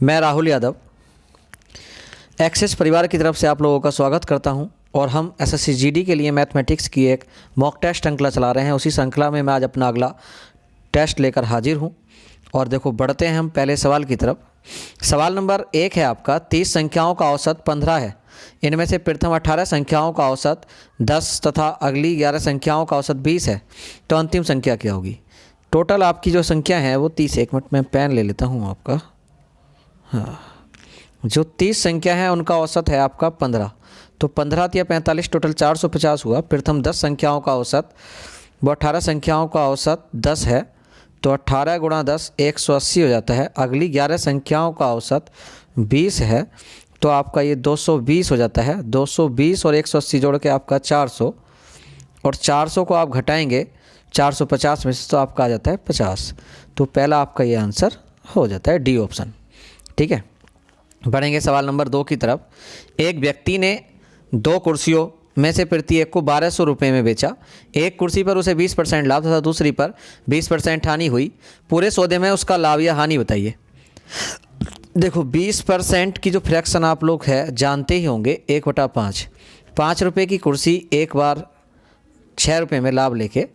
मैं राहुल यादव एक्सेस परिवार की तरफ से आप लोगों का स्वागत करता हूं और हम एसएससी जीडी के लिए मैथमेटिक्स की एक मॉक टेस्ट श्रृंखला चला रहे हैं। उसी श्रृंखला में मैं आज अपना अगला टेस्ट लेकर हाजिर हूं। और देखो, बढ़ते हैं हम पहले सवाल की तरफ। सवाल नंबर 1 है आपका, 30 संख्याओं का औसत 15 है। इनमें से प्रथम 18 संख्याओं का औसत 10 तथा अगली 11 संख्याओं का औसत 20 है, तो अंतिम संख्या क्या होगी? टोटल आपकी जो संख्या है वो 30। एक मिनट में पेन ले लेता हूँ आपका। हाँ, जो 30 संख्या है उनका औसत है आपका 15, तो 15 या 45 टोटल 450 हुआ। प्रथम 10 संख्याओं का औसत वो 18 संख्याओं का औसत 10 है, तो 18 गुणा 10 180 हो जाता है। अगली 11 संख्याओं का औसत 20 है, तो आपका ये 220 हो जाता है। 220 और 180 जोड़ के आपका 400, और 400 को आप घटाएंगे 450 में से, तो आपका आ जाता है 50। तो पहला आपका ये आंसर हो जाता है डी ऑप्शन। ठीक है, बढ़ेंगे सवाल नंबर 2 की तरफ। एक व्यक्ति ने 2 कुर्सियों में से प्रति एक को 1200 रुपये में बेचा। एक कुर्सी पर उसे 20% लाभ तथा दूसरी पर 20% हानि हुई। पूरे सौदे में उसका लाभ या हानि बताइए। देखो, 20% की जो फ्रैक्शन आप लोग है जानते ही होंगे, 1/5। 5 रुपये की कुर्सी एक बार 6 रुपये में लाभ लेके,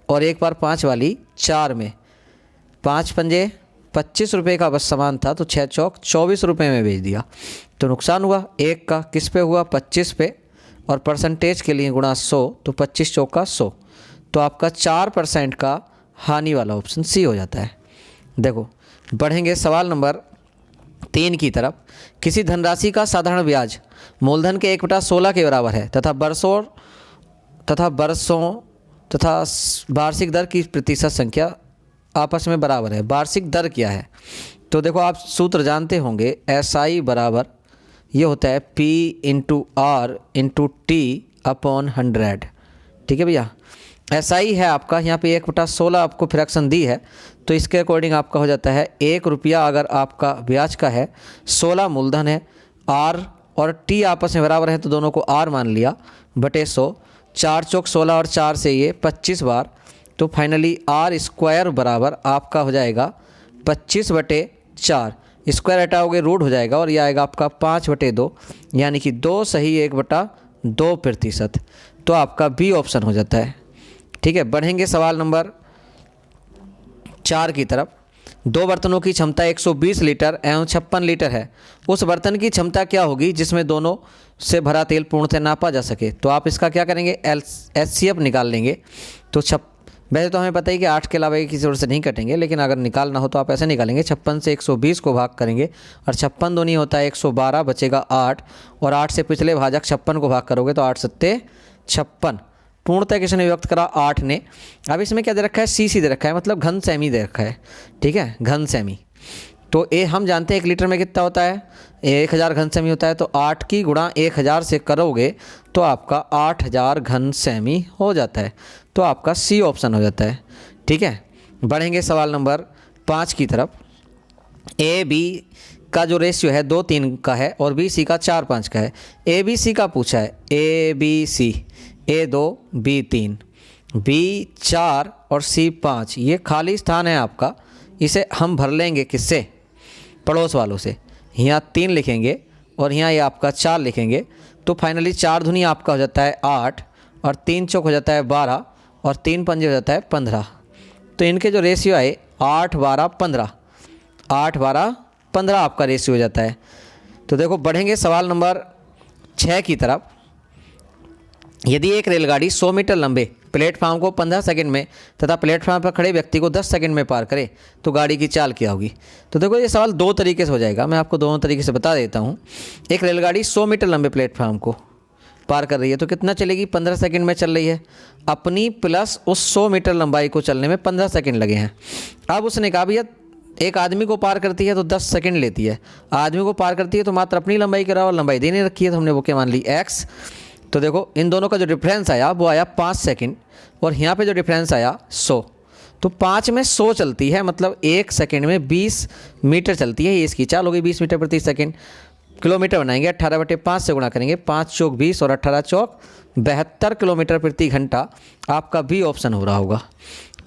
और एक बार 5 वाली 4 में, 5 पंजे 25 रुपये का बस सामान था, तो 6 चौक 24 रुपये में बेच दिया। तो नुकसान हुआ एक का, किस पे हुआ? 25 पे, और परसेंटेज के लिए गुणा 100, तो 25 चौक का 100, तो आपका 4% का हानि वाला ऑप्शन सी हो जाता है। देखो, बढ़ेंगे सवाल नंबर 3 की तरफ। किसी धनराशि का साधारण ब्याज मूलधन के 1/16 के बराबर है तथा बरसों तथा वार्षिक दर की प्रतिशत संख्या आपस में बराबर है। वार्षिक दर क्या है? तो देखो, आप सूत्र जानते होंगे, SI बराबर ये होता है P into R into T upon 100। ठीक है भैया, SI है आपका, यहाँ पे 1/16 आपको फ्रैक्शन दी है, तो इसके अकॉर्डिंग आपका हो जाता है 1 रुपया अगर आपका ब्याज का है, 16 मूलधन है, R और T आपस में बराबर है, तो दोनों को R मान लिया, बटे 100। 4 चौक 16 और 4 से ये 25 बार, तो फाइनली R स्क्वायर बराबर आपका हो जाएगा 25/4। स्क्वायर हटाओगे रूट हो जाएगा, और यह आएगा आपका 5/2, यानी कि 2 सही 1/2%। तो आपका बी ऑप्शन हो जाता है। ठीक है, बढ़ेंगे सवाल नंबर 4 की तरफ। 2 बर्तनों की क्षमता 120 लीटर एवं 56 लीटर है। उस बर्तन की क्षमता क्या होगी जिसमें दोनों से भरा तेल पूर्णतः नापा जा सके? तो आप इसका क्या करेंगे? HCF निकाल लेंगे। तो वैसे तो हमें पता ही कि 8 के अलावा किसी और से नहीं कटेंगे, लेकिन अगर निकालना हो तो आप ऐसे निकालेंगे, 56 से 120 को भाग करेंगे, और 56 दूनी होता है 112, बचेगा 8, और 8 से पिछले भाजक 56 को भाग करोगे तो 8 सत्ते 56। पूर्णतः किसने व्यक्त करा? 8 ने। अब इसमें क्या दे रखा है? CC दे रखा है, मतलब घन सेमी दे रखा है। ठीक है, घन सेमी। तो हम जानते हैं 1 लीटर में कितना होता है? 1000 घन सेमी होता है, तो 8 की गुणा 1000 से करोगे तो आपका 8000 घन सेमी हो जाता है, तो आपका सी ऑप्शन हो जाता है। ठीक है, बढ़ेंगे सवाल नंबर 5 की तरफ। AB का जो रेशियो है 2:3 का है, और BC का 4:5 का है। ABC का पूछा है, ABC, A2 B3 B4 और C5, ये खाली स्थान है आपका, इसे हम भर लेंगे किससे? पड़ोस वालों से। यहाँ 3 लिखेंगे और यहाँ ये आपका 4 लिखेंगे, तो फाइनली 4 दूनी आपका हो जाता है 8, और 3 चौक हो जाता है 12, और 3 पंजे हो जाता है 15। तो इनके जो रेशियो आए 8 12 15, 8 12 15 आपका रेशियो हो जाता है। तो देखो, बढ़ेंगे सवाल नंबर 6 की तरफ। यदि एक रेलगाड़ी 100 मीटर लंबे प्लेटफार्म को 15 सेकंड में तथा प्लेटफार्म पर खड़े व्यक्ति को 10 सेकंड में पार करे, तो गाड़ी की चाल क्या होगी? तो देखो, ये सवाल 2 तरीके से हो जाएगा, मैं आपको दोनों तरीके से बता देता हूँ। एक रेलगाड़ी 100 मीटर लंबे प्लेटफार्म को पार कर रही है, तो कितना चलेगी? 15 सेकंड में चल रही है। अपनी प्लस उस 100 मीटर लंबाई को चलने में 15 सेकंड लगे हैं। अब उसने कहा भैया, एक आदमी को पार करती है तो 10 सेकंड लेती है, आदमी को पार करती है तो मात्र अपनी लंबाई के अलावा लंबाई देने रखी है, तो हमने वो क्या मान ली? x। तो देखो, इन दोनों का जो डिफरेंस आया वो आया 5 सेकंड, और यहाँ पे जो डिफरेंस आया 100। तो 5 में 100 चलती है, मतलब 1 सेकंड में 20 मीटर चलती है। ये इसकी चाल हो गई 20 मीटर प्रति सेकंड। किलोमीटर बनाएंगे, 18/5 से गुणा करेंगे, 5 चौक 20 और 18 चौक 72 किलोमीटर प्रति घंटा। आपका बी ऑप्शन हो रहा होगा।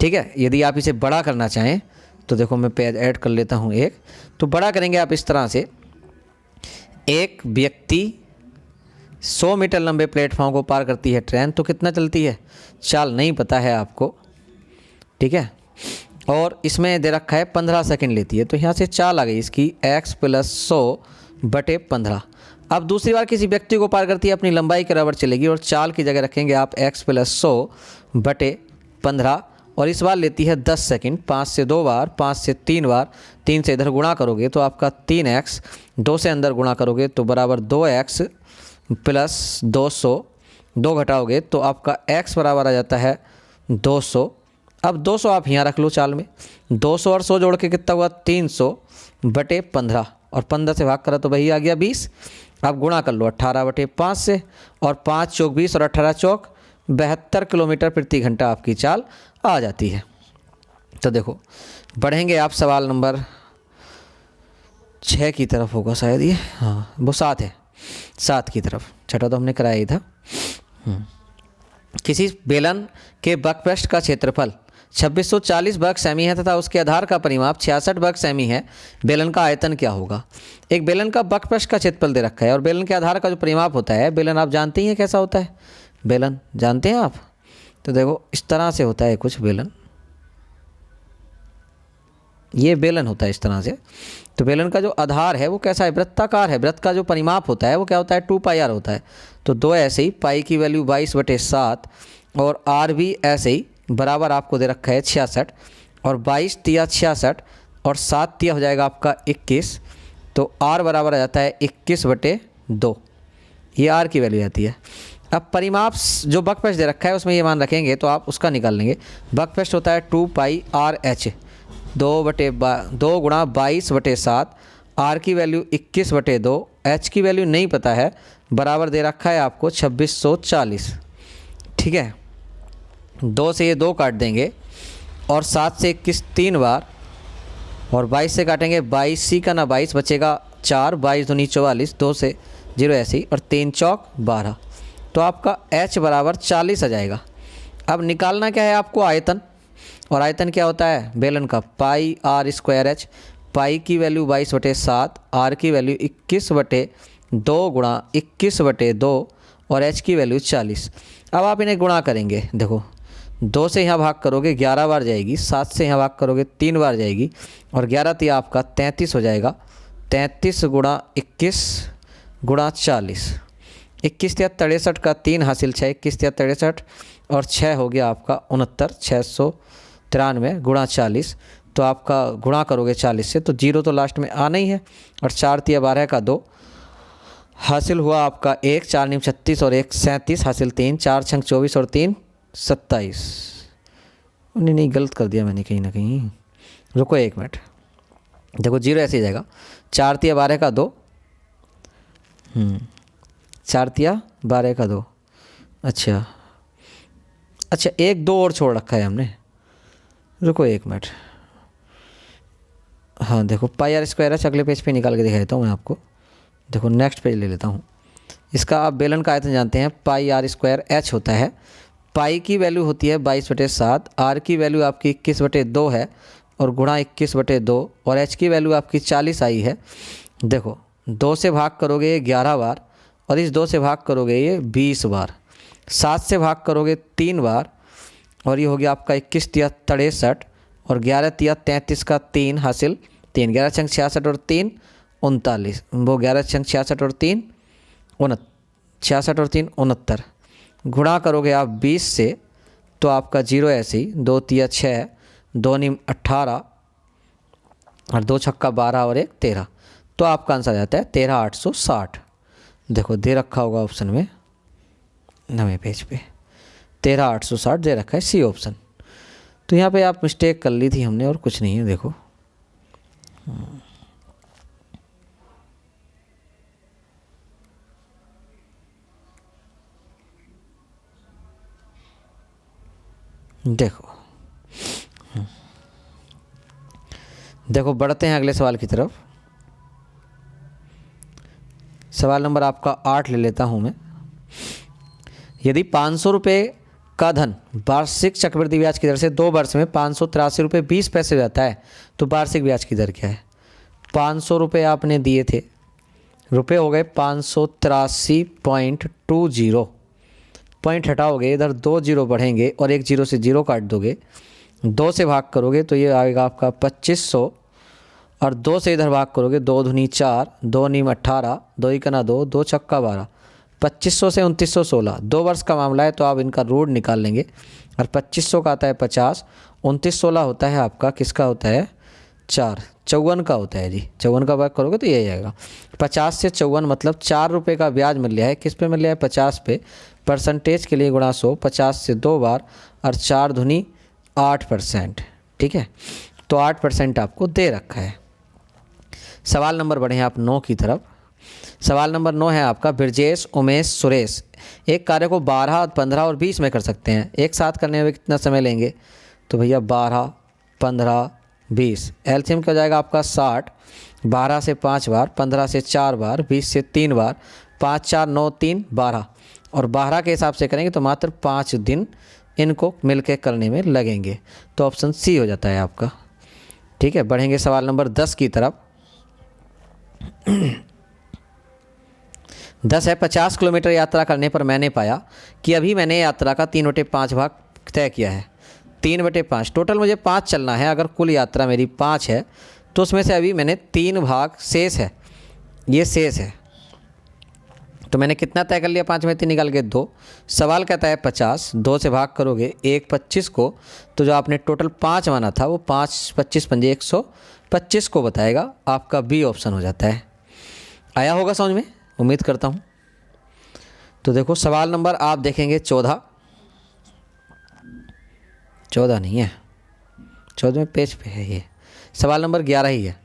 ठीक है, यदि आप इसे बड़ा करना चाहें तो देखो मैं पेज ऐड कर लेता हूँ एक। तो बड़ा करेंगे आप इस तरह से, एक व्यक्ति 100 मीटर लंबे प्लेटफॉर्म को पार करती है ट्रेन, तो कितना चलती है, चाल नहीं पता है आपको, ठीक है। और इसमें दे रखा है 15 सेकंड लेती है, तो यहाँ से चाल आ गई इसकी x + 100/15। अब दूसरी बार किसी व्यक्ति को पार करती है, अपनी लंबाई के बराबर चलेगी और चाल की जगह रखेंगे आप x + 100/15 और इस बार लेती है 10 सेकंड। 5 से 2 बार, 5 से 3 बार, 3 से इधर गुणा करोगे तो आपका 3x, 2 से अंदर गुणा करोगे तो बराबर 2x + 200, 2 घटाओगे तो आपका x बराबर आ जाता है 200। अब 200 आप यहाँ रख लो चाल में, 200 और 100 जोड़ के कितना हुआ 300/15 और 15 से भाग करा तो वही आ गया 20। आप गुणा कर लो 18/5 से, और 5 चौक 20 और 18 चौक 72 किलोमीटर प्रति घंटा आपकी चाल आ जाती है। तो देखो बढ़ेंगे आप सवाल नंबर 6 की तरफ होगा शायद ये, हाँ वो 7 है, 7 की तरफ, छठा तो हमने कराया ही था। किसी बेलन के बकपृष्ठ का क्षेत्रफल 2640 वर्ग सेमी है तथा उसके आधार का परिमाप 66 वर्ग सेमी है, बेलन का आयतन क्या होगा। एक बेलन का बकपृष्ठ का क्षेत्रफल दे रखा है और बेलन के आधार का जो परिमाप होता है, बेलन आप जानते ही हैं कैसा होता है, बेलन जानते हैं आप। तो देखो इस तरह से होता है कुछ बेलन, ये बेलन होता है इस तरह से। तो बेलन का जो आधार है वो कैसा है, वृत्ताकार है। वृत्त का जो परिमाप होता है वो क्या होता है, 2πr होता है। तो 2 ऐसे ही, पाई की वैल्यू 22/7 और आर भी ऐसे ही बराबर आपको दे रखा है 66, और 22 तिया 66 और 7 तिया हो जाएगा आपका 21, तो आर बराबर आ जाता है 21/2, ये आर की वैल्यू आती है। अब परिमाप जो बकपृष्ठ दे रखा है उसमें ये मान रखेंगे तो आप उसका निकाल लेंगे। बकपृष्ठ होता है 2πrh, 2 गुणा 22/7, आर की वैल्यू 21/2, एच की वैल्यू नहीं पता है, बराबर दे रखा है आपको 2640, ठीक है। 2 से ये 2 काट देंगे और 7 से 21 3 बार, और 22 से काटेंगे 22 का ना 22 बचेगा 4, 22 दूनी 44, 2 से 0 ऐसे ही, और 3 चौक 12, तो आपका h बराबर 40 आ जाएगा। अब निकालना क्या है आपको, आयतन, और आयतन क्या होता है बेलन का, πr²h, पाई की वैल्यू 22/7, आर की वैल्यू 21/2 गुणा 21/2 और h की वैल्यू 40। अब आप इन्हें गुणा करेंगे, देखो 2 से यहाँ भाग करोगे 11 बार जाएगी, 7 से यहाँ भाग करोगे 3 बार जाएगी, और 11 तिया आपका 33 हो जाएगा। 33 गुणा 21 गुणा 40, 21 तिया 63 का 3 हासिल 6, 21 तिया 63 और 6 हो गया आपका 69, 693 गुणा 40, तो आपका गुणा करोगे 40 से तो 0 तो लास्ट में आना ही है, और 4 तिया 12 का 2 हासिल हुआ आपका 1, 4 नीम 36 और 1 37 हासिल 3, 4 छंग 24 और 3 27। नहीं गलत कर दिया मैंने कहीं ना कहीं, रुको 1 मिनट, देखो 0 ऐसे ही जाएगा। 4 तिया 12 का 2, 4 तिया 12 का 2, अच्छा 1 2 और छोड़ रखा है हमने, रुको 1 मिनट, हाँ देखो πr²h अगले पेज पे निकाल के दिखा देता हूँ मैं आपको। देखो नेक्स्ट पेज ले लेता हूँ इसका। आप बेलन का आयतन जानते हैं, πr²h होता है। पाई की वैल्यू होती है 22/7, आर की वैल्यू आपकी 21/2 है और गुणा 21/2, और एच की वैल्यू आपकी 40 आई है। देखो 2 से भाग करोगे 11 बार, और इस 2 से भाग करोगे ये 20 बार, 7 से भाग करोगे 3 बार, और ये हो गया आपका 21 तिया 63 और 11 तिया 33 का 3 हासिल 3, 11 छंग 66 और 3 39, वो 11 छंग 66 और 3 66 और 3 69, गुणा करोगे आप 20 से तो आपका 0 ऐसे ही, 2 तिया 6, 2 नीम 18 और 2 छक्का 12 और 1 13, तो आपका आंसर आ जाता है 13860। देखो दे रखा होगा ऑप्शन में 9वें पेज पे 13860 दे रखा है, सी ऑप्शन। तो यहाँ पे आप मिस्टेक कर ली थी हमने, और कुछ नहीं है। देखो देखो बढ़ते हैं अगले सवाल की तरफ। सवाल नंबर आपका 8 ले लेता हूँ मैं। यदि 500 रुपये का धन वार्षिक चक्रवृद्धि ब्याज की दर से 2 वर्ष में 583 रुपये 20 पैसे जाता है, तो वार्षिक ब्याज की दर क्या है? 500 रुपये आपने दिए थे, रुपये हो गए 583.20, पॉइंट हटाओगे इधर 2 जीरो बढ़ेंगे और एक जीरो से जीरो काट दोगे, 2 से भाग करोगे तो ये आएगा आपका 2500, और 2 से इधर भाग करोगे 2 दूनी 4, 2 नीम 18, 2 इकना 2, 2 छक्का 12, 2500 से 2916, 2 वर्ष का मामला है तो आप इनका रूट निकाल लेंगे, और 2500 का आता है 50, 2916 होता है आपका किसका होता है? 4, 54 का होता है जी, 54 का भाग करोगे तो यही आएगा। 50 से 54 मतलब 4 रुपये का ब्याज मिल रहा है, किस पे मिल रहा है? 50 पे। परसेंटेज के लिए गुणा 100, 50 से 2 बार, और 4 दूनी 8%, ठीक है, तो 8% आपको दे रखा है। सवाल नंबर बढ़े आप 9 की तरफ। सवाल नंबर 9 है आपका, ब्रजेश, उमेश, सुरेश एक कार्य को 12, 15 और 20 में कर सकते हैं, एक साथ करने में कितना समय लेंगे? तो भैया 12, 15, 20, एलसीएम क्या हो जाएगा आपका 60, 12 से 5 बार, 15 से 4 बार, 20 से 3 बार, 5, 4, 9, 3, 12, और 12 के हिसाब से करेंगे तो मात्र 5 दिन इनको मिलके करने में लगेंगे, तो ऑप्शन सी हो जाता है आपका, ठीक है। बढ़ेंगे सवाल नंबर 10 की तरफ। 10 है, 50 किलोमीटर यात्रा करने पर मैंने पाया कि अभी मैंने यात्रा का 3/5 भाग तय किया है। 3/5 टोटल मुझे 5 चलना है, अगर कुल यात्रा मेरी 5 है तो उसमें से अभी मैंने 3 भाग शेष है, ये शेष है, तो मैंने कितना तय कर लिया? 5 में 3 निकाल के 2। सवाल कहता है 50, 2 से भाग करोगे 1 25 को, तो जो आपने टोटल 5 माना था वो 5 25 पंजे 125 को बताएगा, आपका बी ऑप्शन हो जाता है। आया होगा समझ में, उम्मीद करता हूँ। तो देखो सवाल नंबर आप देखेंगे 14 नहीं है, 14वें पेज पे है ये। सवाल नंबर 11 ही है।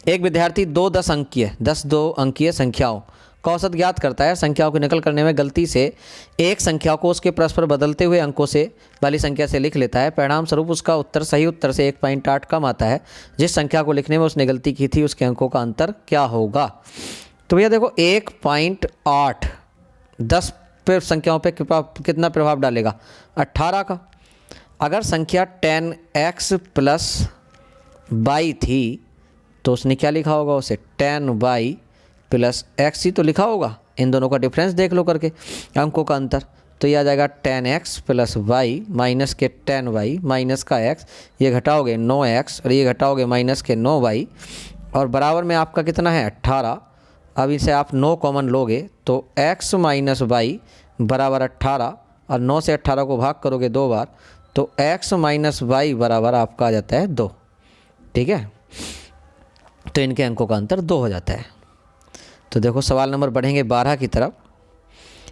एक विद्यार्थी 10 अंकीय संख्याओं का औसत ज्ञात करता है। संख्याओं की नकल करने में गलती से एक संख्या को उसके परस्पर बदलते हुए अंकों से वाली संख्या से लिख लेता है। परिणाम स्वरूप उसका उत्तर सही उत्तर से 1.8 कम आता है। जिस संख्या को लिखने में उसने गलती की थी उसके अंकों का अंतर क्या होगा? तो भैया देखो 1.8 10 पे संख्याओं पे कितना प्रभाव डालेगा? 18 का। अगर संख्या 10x + y थी तो उसने क्या लिखा होगा? उसे 10y + x ही तो लिखा होगा। इन दोनों का डिफरेंस देख लो करके अंकों का अंतर, तो ये आ जाएगा 10x + y माइनस के 10y माइनस का x, ये घटाओगे 9x और ये घटाओगे माइनस के 9y, और बराबर में आपका कितना है? 18। अब इसे आप 9 कॉमन लोगे तो x - y बराबर 18, और 9 से 18 को भाग करोगे 2 बार तो x - y बराबर आपका आ जाता है 2, ठीक है। तो इनके अंकों का अंतर 2 हो जाता है। तो देखो सवाल नंबर बढ़ेंगे 12 की तरफ।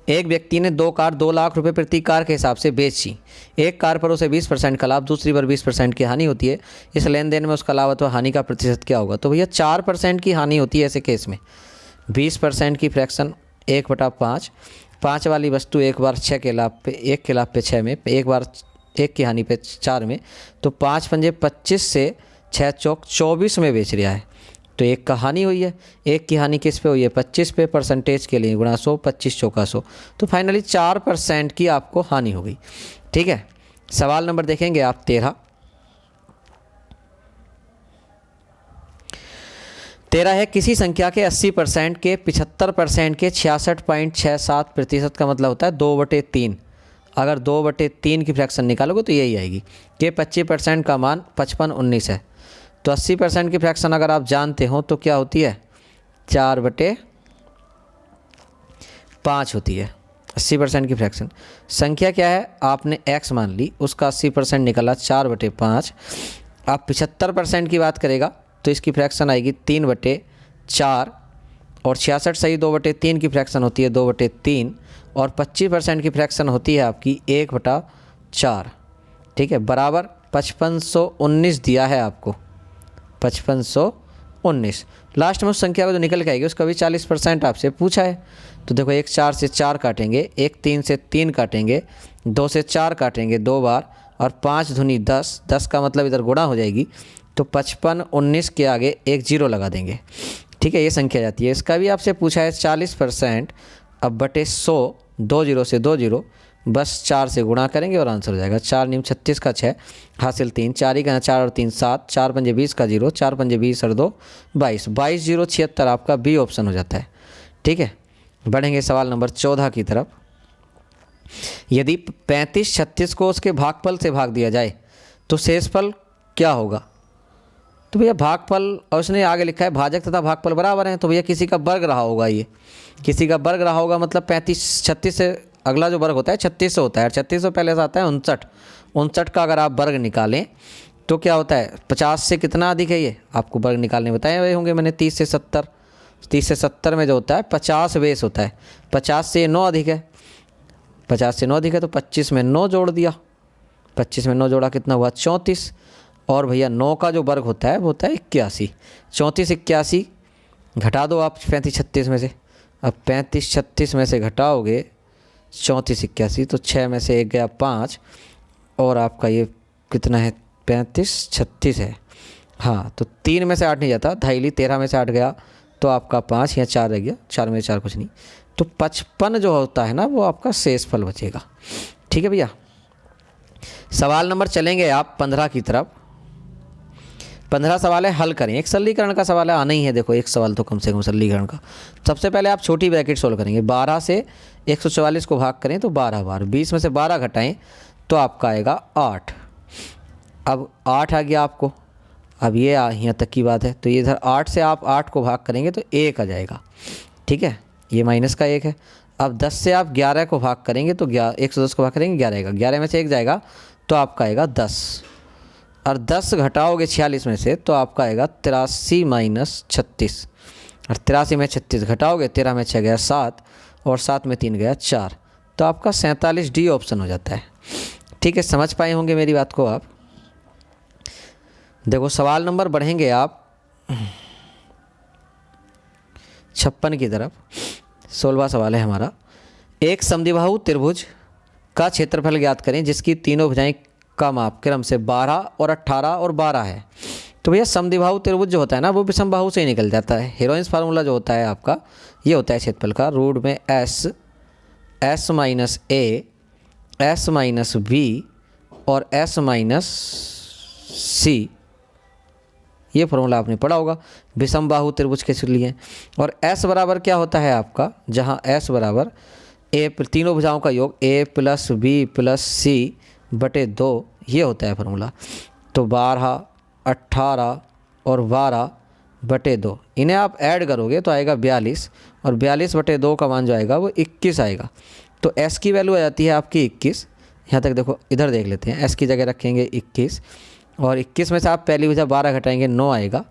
एक व्यक्ति ने 2 कार 2 लाख रुपए प्रति कार के हिसाब से बेची। एक कार पर उसे 20% का लाभ, दूसरी पर 20% की हानि होती है। इस लेन देन में उसका लाभ अथवा हानि का प्रतिशत क्या होगा? तो भैया 4% की हानि होती है ऐसे केस में। 20% की फ्रैक्शन 1/5, 5 वाली वस्तु एक बार 1 के लाभ पे 6 में, एक बार 1 की हानि पे 4 में, तो 5 पंजे 25 से 6 चौक 24 में बेच रहा है, तो 1 का हानि हुई है। 1 की हानि किस पे हुई है? 25 पे। परसेंटेज के लिए गुणा 100, 25 चौका 100, तो फाइनली 4% की आपको हानि हो गई, ठीक है। सवाल नंबर देखेंगे आप 13 है, किसी संख्या के 80% के 75% के 66.67% का मतलब होता है 2/3। अगर 2/3 की फ्रैक्शन निकालोगे तो यही आएगी कि 25% का मान 5519 है। तो 80% की फ्रैक्शन अगर आप जानते हो तो क्या होती है? 4/5 होती है 80% की फ्रैक्शन। संख्या क्या है? आपने x मान ली, उसका 80% निकला 4/5। आप 75% की बात करेगा तो इसकी फ्रैक्शन आएगी 3/4, और 66 सही 2/3 की फ्रैक्शन होती है 2/3, और 25% की फ्रैक्शन होती है आपकी 1/4, ठीक है। बराबर 5519 दिया है आपको, 5519। लास्ट में उस संख्या को जो निकल के आएगी उसका भी 40% आपसे पूछा है। तो देखो 1 4 से 4 काटेंगे, 1 3 से 3 काटेंगे, 2 से 4 काटेंगे 2 बार, और 5 दूनी 10, 10 का मतलब इधर गुणा हो जाएगी, तो 5519 के आगे 1 0 लगा देंगे, ठीक है। ये संख्या जाती है। इसका भी आपसे पूछा है 40%। अब बटे 100, 2 0 से 2 0, बस 4 से गुणा करेंगे और आंसर हो जाएगा। 4 नीम 36 का 6 हासिल 3, 4 ही का 4 और 3 7, 4 पंजे 20 का 0, 4 पंजे 20 और 2 22, 22 0 76 आपका बी ऑप्शन हो जाता है। ठीक है, बढ़ेंगे सवाल नंबर 14 की तरफ। यदि 35 36 को उसके भागफल से भाग दिया जाए तो शेषफल क्या होगा? तो भैया भागफल, और उसने आगे लिखा है भाजक तथा भागफल बराबर हैं, तो भैया किसी का वर्ग रहा होगा, ये किसी का वर्ग रहा होगा, मतलब 35 36 से अगला जो वर्ग होता है 36 से होता है, 36 से पहले से आता है 59, 59 का अगर आप वर्ग निकालें तो क्या होता है, 50 से कितना अधिक है, ये आपको वर्ग निकालने बताए हुए होंगे मैंने, 30 से 70, 30 से 70 में जो होता है 50 बेस होता है, 50 से 9 अधिक है, 50 से 9 अधिक है तो 25 में 9 जोड़ दिया, 25 में 9 जोड़ा कितना हुआ 34, और भैया 9 का जो वर्ग होता है वो होता है 81, 34 81 घटा दो आप 35 36 में से, अब 35 36 में से घटाओगे 34 81 तो 6 में से 1 गया 5, और आपका ये कितना है 35 36 है, हाँ तो 3 में से 8 नहीं जाता, धाईली 13 में से 8 गया तो आपका 5, यहाँ 4 रह गया, 4 में 4 कुछ नहीं, तो 55 जो होता है ना वो आपका शेषफल बचेगा। ठीक है भैया, सवाल नंबर चलेंगे आप 15 की तरफ। 15 सवाल है, हल करें। एक सरलीकरण का सवाल है, आना ही है, देखो एक सवाल तो कम से कम सरलीकरण का। सबसे पहले आप छोटी ब्रैकेट सोल्व करेंगे, 12 से 144 को भाग करें तो 12 बार, 20 में से 12 घटाएं तो आपका आएगा 8। अब 8 आ गया आपको, अब ये यहाँ तक की बात है, तो ये इधर 8 से आप 8 को भाग करेंगे तो 1 आ जाएगा। ठीक है, ये माइनस का 1 है। अब 10 से आप 11 को भाग करेंगे तो 110 को भाग करेंगे 11 आएगा, 11 में से 1 जाएगा तो आपका आएगा 10, और 10 घटाओगे 46 में से तो आपका आएगा 83 माइनस 36, और 83 में 36 घटाओगे, 13 में 6 गया 7, और 7 में 3 गया 4, तो आपका 47 डी ऑप्शन हो जाता है। ठीक है, समझ पाए होंगे मेरी बात को आप। देखो सवाल नंबर बढ़ेंगे आप 56 की तरफ। 16वां सवाल है हमारा, एक समद्विबाहु त्रिभुज का क्षेत्रफल ज्ञात करें जिसकी तीनों भुजाएं का माप क्रम से 12 और 18 और 12 है। तो भैया समद्विबाहु त्रिभुज जो होता है ना वो विषमबाहु से ही निकल जाता है। हीरोइंस फार्मूला जो होता है आपका ये होता है क्षेत्रफल का, रूट में एस माइनस ए, एस माइनस बी और एस माइनस सी, ये फॉर्मूला आपने पढ़ा होगा विषमबाहु त्रिभुज के लिए। और एस बराबर क्या होता है आपका, जहाँ एस बराबर ए तीनों भुजाओं का योग ए प्लस बी प्लस सी बटे 2, ये होता है फॉर्मूला। तो 12 18 और 12 बटे 2, इन्हें आप ऐड करोगे तो आएगा 42, और 42 बटे 2 का मान जो आएगा वो 21 आएगा। तो एस की वैल्यू आ जाती है आपकी 21। यहाँ तक देखो, इधर देख लेते हैं, एस की जगह रखेंगे 21, और 21 में से आप पहली भुजा 12 घटाएंगे 9 आएगा,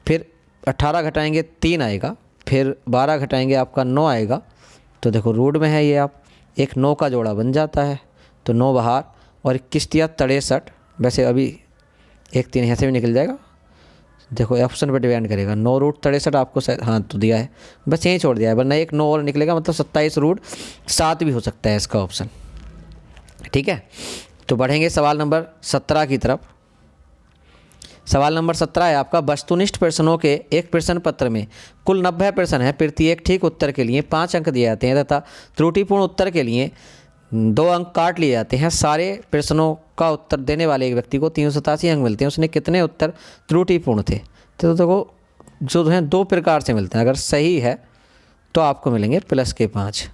फिर 18 घटाएंगे 3 आएगा, फिर 12 घटाएंगे आपका 9 आएगा। तो देखो रूट में है ये, आप एक 9 का जोड़ा बन जाता है, तो 9 बाहर, और 21 या 63, वैसे अभी एक 3 यहाँ से भी निकल जाएगा, देखो ऑप्शन पर डिपेंड करेगा। 9 रूट 63 आपको हाँ तो दिया है, बस यहीं छोड़ दिया है, वरना एक 9 और निकलेगा, मतलब 27 रूट 7 भी हो सकता है इसका ऑप्शन। ठीक है, तो बढ़ेंगे सवाल नंबर 17 की तरफ। सवाल नंबर 17 है आपका, वस्तुनिष्ठ प्रश्नों के एक प्रश्न पत्र में कुल 90 प्रश्न है, प्रत्येक ठीक उत्तर के लिए 5 अंक दिए जाते हैं तथा त्रुटिपूर्ण उत्तर के लिए 2 अंक काट लिए जाते हैं। सारे प्रश्नों का उत्तर देने वाले एक व्यक्ति को 387 अंक मिलते हैं। उसने कितने उत्तर त्रुटिपूर्ण थे? तो देखो जो है 2 प्रकार से मिलते हैं। अगर सही है तो आपको मिलेंगे प्लस के 5,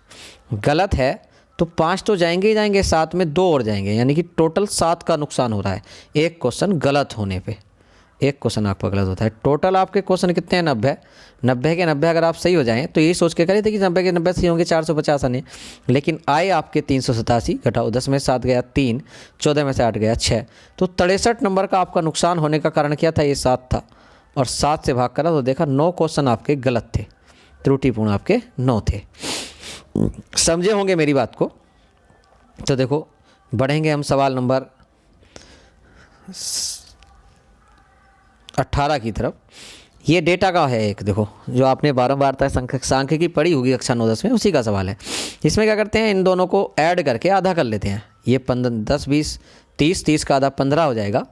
गलत है तो 5 तो जाएंगे ही जाएंगे, साथ में 2 और जाएंगे, यानी कि टोटल 7 का नुकसान हो रहा है एक क्वेश्चन गलत होने पे। एक क्वेश्चन आपका गलत होता है। टोटल आपके क्वेश्चन कितने हैं? 90। 90 के 90 अगर आप सही हो जाएं तो ये सोच के करिए थे कि 90 के 90 सही होंगे, 450 आने, लेकिन आए आपके 387, घटाओ 10 में 7 गया 3, 14 में से 8 गया 6, तो 63 नंबर का आपका नुकसान होने का कारण क्या था? ये 7 था, और 7 से भाग करा तो देखा 9 क्वेश्चन आपके गलत थे, त्रुटिपूर्ण आपके 9 थे। समझे होंगे मेरी बात को। तो देखो बढ़ेंगे हम सवाल नंबर 18 की तरफ। ये डेटा का है एक, देखो जो आपने बारंबारता सांख्यिकी पढ़ी होगी कक्षा 9-10 में, उसी का सवाल है। इसमें क्या करते हैं, इन दोनों को ऐड करके आधा कर लेते हैं। ये 15 10 20 30, 30 का आधा 15 हो जाएगा,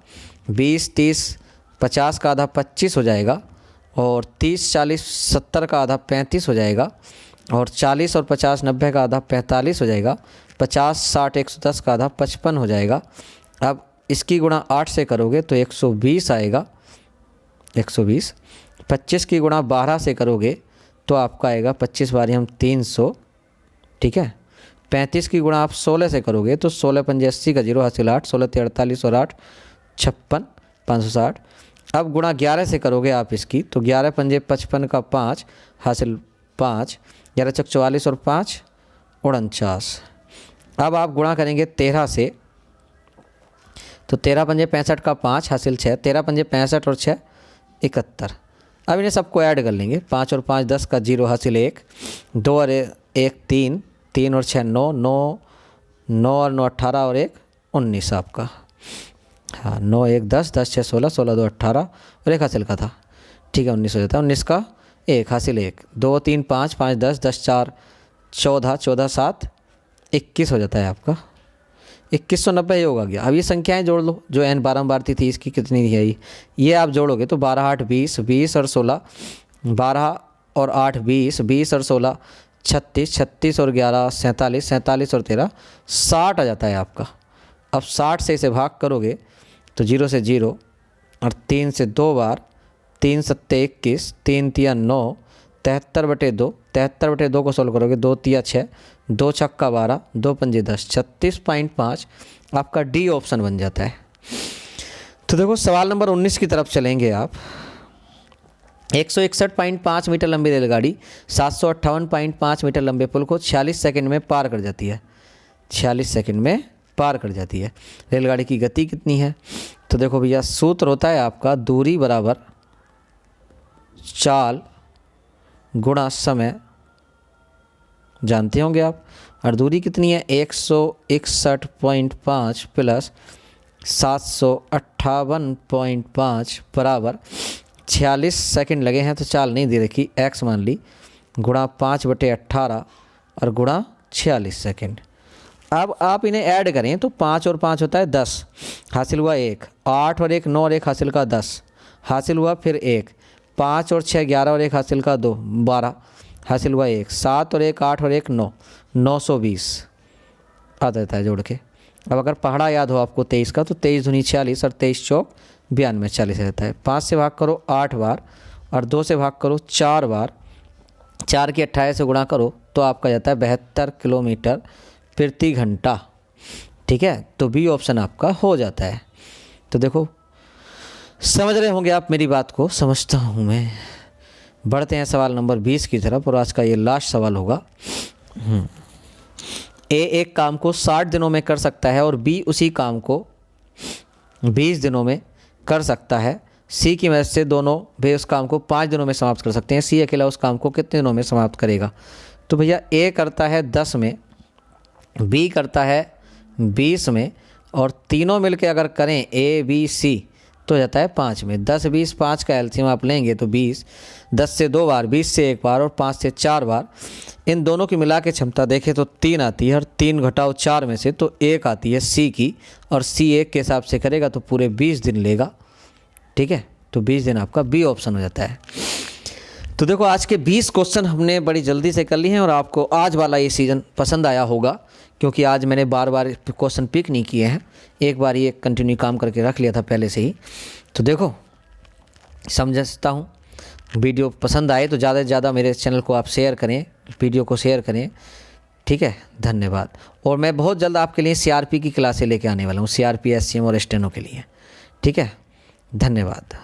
20 30 50 का आधा 25 हो जाएगा, और 30 40 70 का आधा 35 हो जाएगा, और 40 और 50 90 का आधा 45 हो जाएगा, 50 60 110 का आधा 55 हो जाएगा। अब इसकी गुणा 8 से करोगे तो 120 आएगा, 120। 25 की गुणा 12 से करोगे तो आपका आएगा 25 बारी हम 300, ठीक है। 35 की गुणा आप 16 से करोगे तो 16 पंजे 80 का 0 हासिल 8, 16 ते 48 और 8 56 560। अब गुणा 11 से करोगे आप इसकी तो 11 पंजे 55 का 5 हासिल 5, 11 चक 44 और 5 49। अब आप गुणा करेंगे 13 से तो 13 पंजे 65 का 5 हासिल 6, 13 पंजे 65 और 6 71। अब इन्हें सबको ऐड कर लेंगे, 5 और 5 10 का 0 हासिल 1, 2 और 1 3, 3 और 6 9, 9 9 और 9 18 और 1 19 आपका। हाँ 9 1 10, 10 6 16, 16 2 18 और 1 हासिल का था, ठीक है 19 हो जाता है। 19 का 1 हासिल 1, 2 3 5 5 10, 10 4 14, 14 7 21 हो जाता है आपका। 2190 ये होगा गया। अब ये संख्याएं जोड़ लो जो n बारंबार थी इसकी कितनी है ये आप जोड़ोगे तो 12 8 20, 20 और 16 12 और 8 20, 20 और 16 36, 36 और 11 47, 47 और 13 60 आ जाता है आपका। अब 60 से इसे भाग करोगे तो 0 से 0 और 3 से 2 बार, 3 सत्ते 21, 3 तिया 9, 73/2, 73/2 को सोल्व करोगे 2 तिया 6, 2 छक्का 12, 2 पंजे 10, 36.5 आपका डी ऑप्शन बन जाता है। तो देखो सवाल नंबर 19 की तरफ चलेंगे आप। 161.5 मीटर लंबी रेलगाड़ी 758.5 मीटर लंबे पुल को 46 सेकंड में पार कर जाती है, 46 सेकंड में पार कर जाती है। रेलगाड़ी की गति कितनी है? तो देखो भैया सूत्र होता है आपका दूरी बराबर चाल गुणा समय, जानते होंगे आप। और दूरी कितनी है 161.5 प्लस 758.5 बराबर 46 सेकंड लगे हैं तो चाल नहीं दे रखी, x मान ली, गुणा 5/18 और गुणा 46 सेकंड। अब आप इन्हें ऐड करें तो 5 और 5 होता है 10, हासिल हुआ 1, 8 और 1 9 और 1 हासिल का 10, हासिल हुआ फिर 1, 5 और 6 11 और 1 हासिल का 2 12, हासिल हुआ 1, 7 और 1 8 और 1 9, 920 आ जाता है जोड़ के। अब अगर पहाड़ा याद हो आपको 23 का तो 23 दूनी 46 और 23 चौक 92 40 रहता है। 5 से भाग करो 8 बार और 2 से भाग करो 4 बार, 4 की 28 से गुणा करो तो आपका जाता है 72 किलोमीटर प्रति घंटा, ठीक है। तो बी ऑप्शन आपका हो जाता है। तो देखो समझ रहे होंगे आप मेरी बात को, समझता हूँ मैं। बढ़ते हैं सवाल नंबर 20 की तरफ और आज का ये लास्ट सवाल होगा। ए एक काम को 60 दिनों में कर सकता है और बी उसी काम को 20 दिनों में कर सकता है। सी की मदद से दोनों वे उस काम को 5 दिनों में समाप्त कर सकते हैं। सी अकेला उस काम को कितने दिनों में समाप्त करेगा? तो भैया ए करता है 10 में, बी करता है 20 में और तीनों मिलके अगर करें ए बी सी तो जाता है 5 में। 10 20 5 का एलसीएम आप लेंगे तो 20, 10 से 2 बार, 20 से 1 बार और 5 से 4 बार। इन दोनों की मिला के क्षमता देखें तो 3 आती है और 3 घटाओ 4 में से तो 1 आती है सी की, और सी 1 के हिसाब से करेगा तो पूरे 20 दिन लेगा, ठीक है। तो 20 दिन आपका बी ऑप्शन हो जाता है। तो देखो आज के 20 क्वेश्चन हमने बड़ी जल्दी से कर लिए हैं और आपको आज वाला ये सीज़न पसंद आया होगा, क्योंकि आज मैंने बार बार क्वेश्चन पिक नहीं किए हैं, एक बार ये कंटिन्यू काम करके रख लिया था पहले से ही। तो देखो समझता हूँ वीडियो पसंद आए तो ज़्यादा से ज़्यादा मेरे चैनल को आप शेयर करें, वीडियो को शेयर करें, ठीक है। धन्यवाद। और मैं बहुत जल्द आपके लिए सीआरपी की क्लासें लेके आने वाला हूँ, सीआरपी एससीएम और स्टेनो के लिए, ठीक है। धन्यवाद।